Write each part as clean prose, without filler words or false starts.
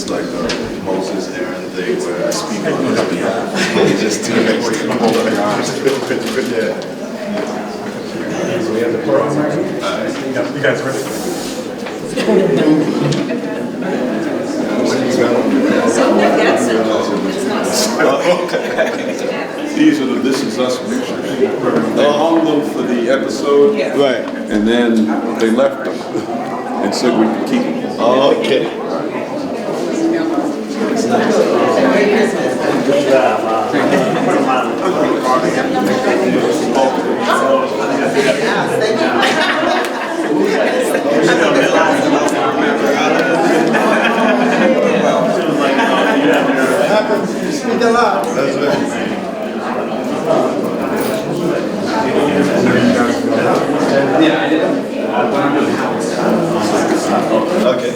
it's like a Moses Aaron thing where I speak on his behalf. They just do it. We have the program ready? You guys ready? These are the This Is Us pictures. They hung them for the episode, Right. and then they left them and said we could keep them. Oh, okay. Speak aloud. That's right. Okay.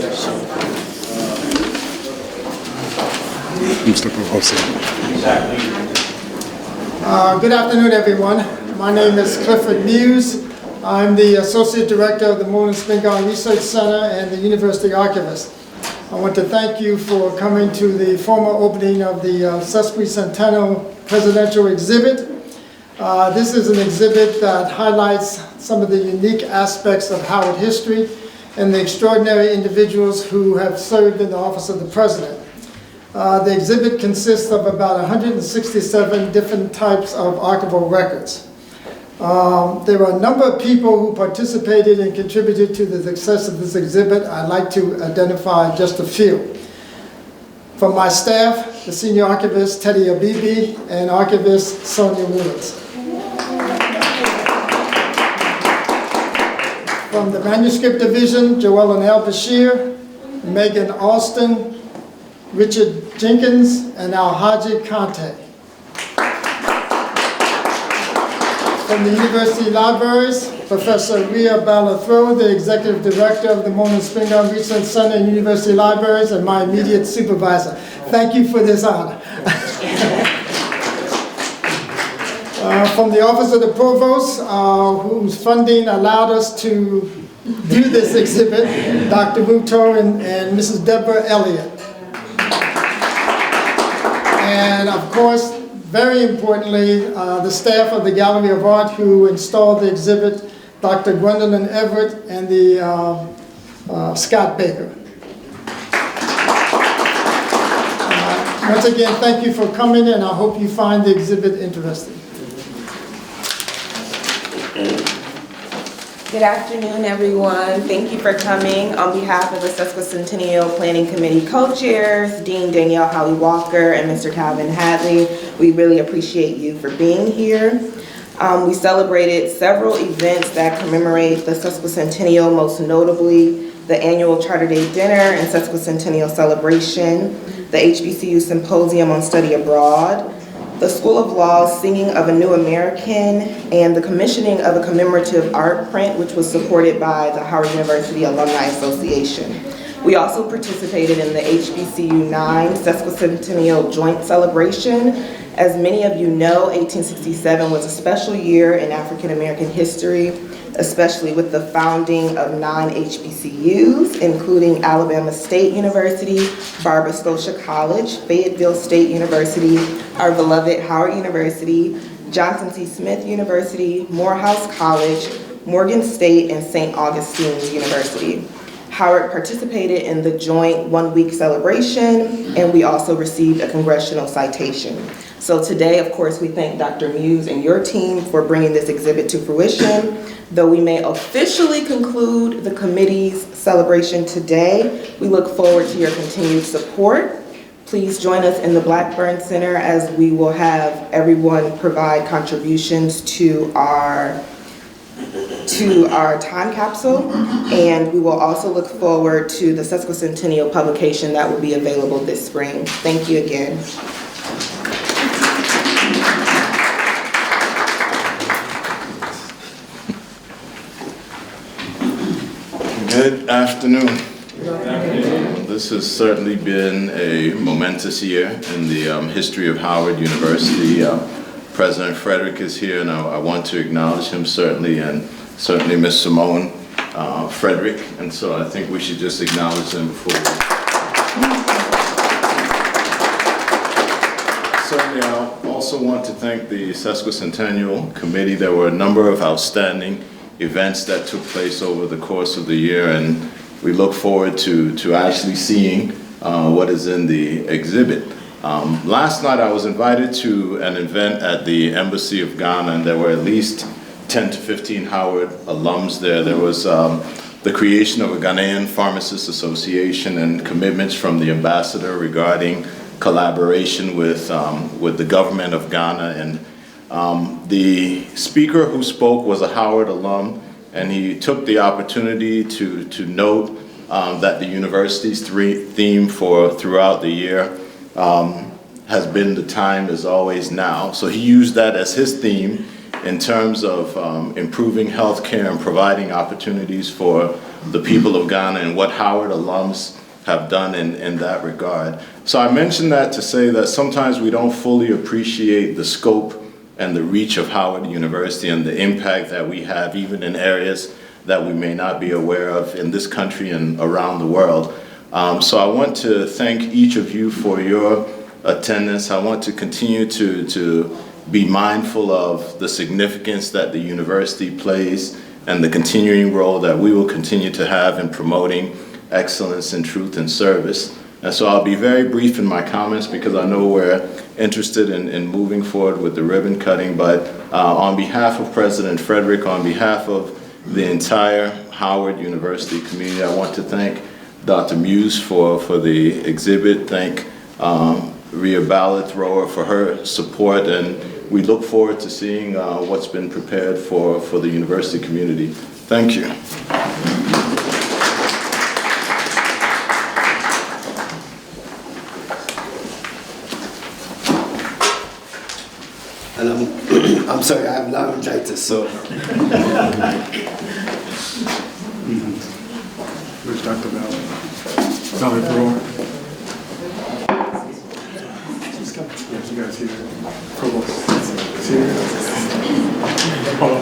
Good afternoon, everyone. My name is Clifford Muse. I'm the Associate Director of the Moorland-Spingarn Research Center and the University Archivist. I want to thank you for coming to the formal opening of the Sesquicentennial Presidential Exhibit. This is an exhibit that highlights some of the unique aspects of Howard history and the extraordinary individuals who have served in the office of the President. The exhibit consists of about 167 different types of archival records. There were a number of people who participated and contributed to the success of this exhibit. I'd like to identify just a few. From my staff, the Senior Archivist Teddy Abibi and Archivist Sonia Willis. From the Manuscript Division, Joellen L. Bashir, Megan Alston, Richard Jenkins, and Alhaji Kante. From the University Libraries, Professor Ria Balathro, the Executive Director of the Moorland-Spingarn Research Center and University Libraries, and my immediate supervisor. Thank you for this honor. From the Office of the Provost, whose funding allowed us to do this exhibit, Dr. Ruto and Mrs. Deborah Elliott. And of course, very importantly, the staff of the Gallery of Art who installed the exhibit, Dr. Gwendolyn Everett and the Scott Baker. Once again, thank you for coming, and I hope you find the exhibit interesting. Good afternoon, everyone. Thank you for coming. On behalf of the Sesquicentennial Planning Committee co-chairs, Dean Danielle Howie-Walker and Mr. Calvin Hadley, we really appreciate you for being here. We celebrated several events that commemorate the Sesquicentennial, most notably the annual Charter Day Dinner and Sesquicentennial Celebration, the HBCU Symposium on Study Abroad, the School of Law's Singing of a New American, and the commissioning of a commemorative art print, which was supported by the Howard University Alumni Association. We also participated in the HBCU 9 Sesquicentennial Joint Celebration. As many of you know, 1867 was a special year in African American history, especially with the founding of 9 HBCUs, including Alabama State University, Barbara Scotia College, Fayetteville State University, our beloved Howard University, Johnson C. Smith University, Morehouse College, Morgan State, and St. Augustine's University. Howard participated in the joint one-week celebration, and we also received a congressional citation. So today, of course, we thank Dr. Muse and your team for bringing this exhibit to fruition. Though we may officially conclude the committee's celebration today, we look forward to your continued support. Please join us in the Blackburn Center as we will have everyone provide contributions to our time capsule, and we will also look forward to the Sesquicentennial publication that will be available this spring. Thank you again. Good afternoon. This has certainly been a momentous year in the history of Howard University. President Frederick is here, and I want to acknowledge him certainly, and certainly Ms. Simone Frederick, and so I think we should just acknowledge them before. Certainly, I also want to thank the Sesquicentennial Committee. There were a number of outstanding events that took place over the course of the year, and we look forward to actually seeing what is in the exhibit. Last night, I was invited to an event at the Embassy of Ghana, and there were at least 10 to 15 Howard alums there. There was the creation of a Ghanaian Pharmacists Association and commitments from the ambassador regarding collaboration with the government of Ghana. And the speaker who spoke was a Howard alum, and he took the opportunity to note that the university's theme throughout the year has been "the time is always now." So he used that as his theme in terms of improving healthcare and providing opportunities for the people of Ghana, and what Howard alums have done in that regard. So I mention that to say that sometimes we don't fully appreciate the scope and the reach of Howard University and the impact that we have even in areas that we may not be aware of in this country and around the world. So I want to thank each of you for your attendance. I want to continue to be mindful of the significance that the university plays and the continuing role that we will continue to have in promoting excellence in truth and service. And so I'll be very brief in my comments because I know we're interested in moving forward with the ribbon cutting, but on behalf of President Frederick, on behalf of the entire Howard University community, I want to thank Dr. Muse for the exhibit, thank Rhea Ballard-Thrower for her support, and we look forward to seeing what's been prepared for the university community. Thank you. And I'm sorry, I have laryngitis, so. Where's Dr. Ballard? Yes, you guys see that. Provost. See that? Hold on.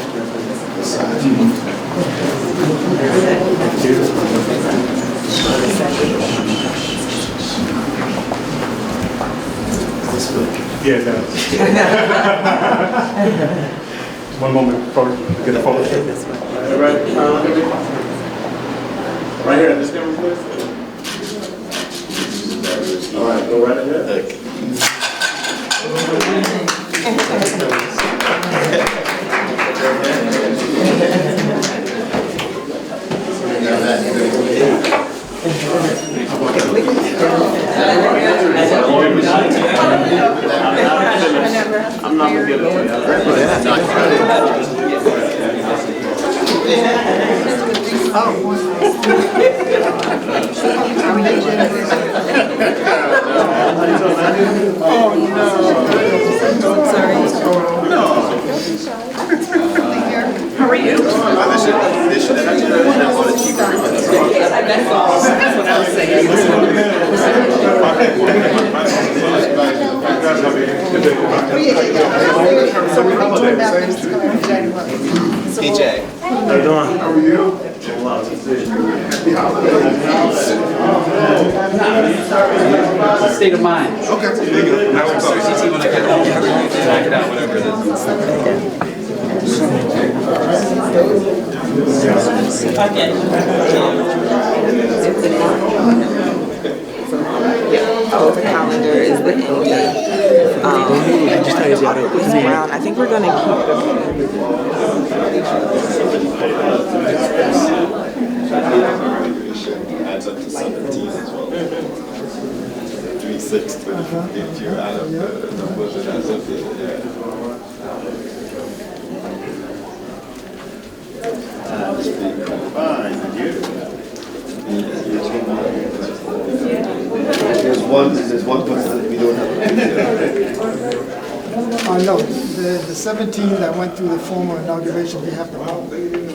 Yeah, it does. One moment before we get a photo. Right here, this camera, please. All right, go right ahead. Okay. I'm not gonna get How are you? This should actually have on a cheaper. That's what I was saying. DJ. How you doing? How are you? State of mind. Okay. Now we're CT when I get home. Knock it out, whatever it is. The calendar is the Brown. I think we're going to keep Adds up to 17 as well. 3, 6, 20, if you add up the numbers, it adds up to, There's one person that we don't have. No, the 17 that went through the formal inauguration, we have them all.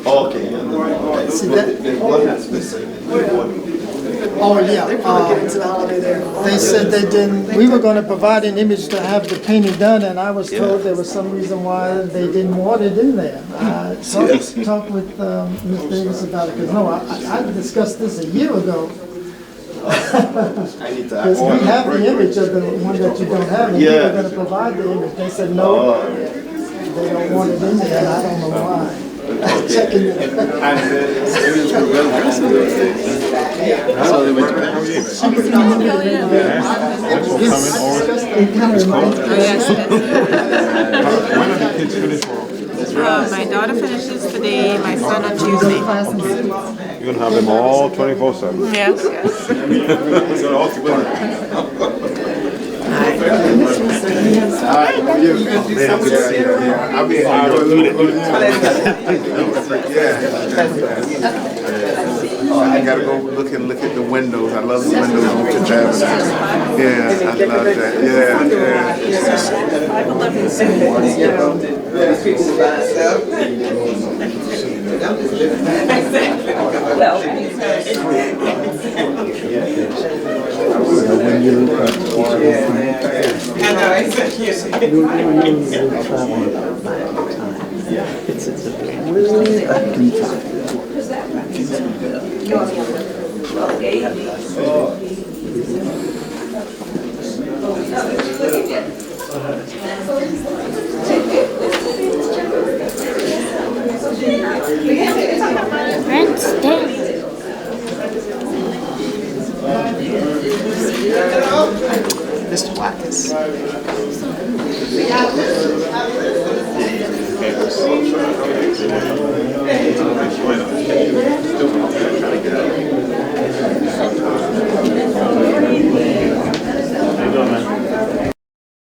Oh, okay. Yeah, See that? There's one that's missing. Oh, yeah. They said they didn't, we were gonna provide an image to have the painting done, and I was told there was some reason why they didn't want it in there. Talk with Ms. Davis about it, because no, I discussed this a year ago, I need to. Because we have the image of the one that you don't have, and we were gonna provide the image. They said no, they don't want it in there, and I don't know why. Checking it. And it was real aggressive those days. So they went to My daughter finishes today, my son on Tuesday. You're gonna have them all 24/7. Yes, yes. I'll be I gotta go look at the windows. I love the windows on the Avenue. Yeah, I love that. Yeah, When you look at I know, exactly. it's a really a detail.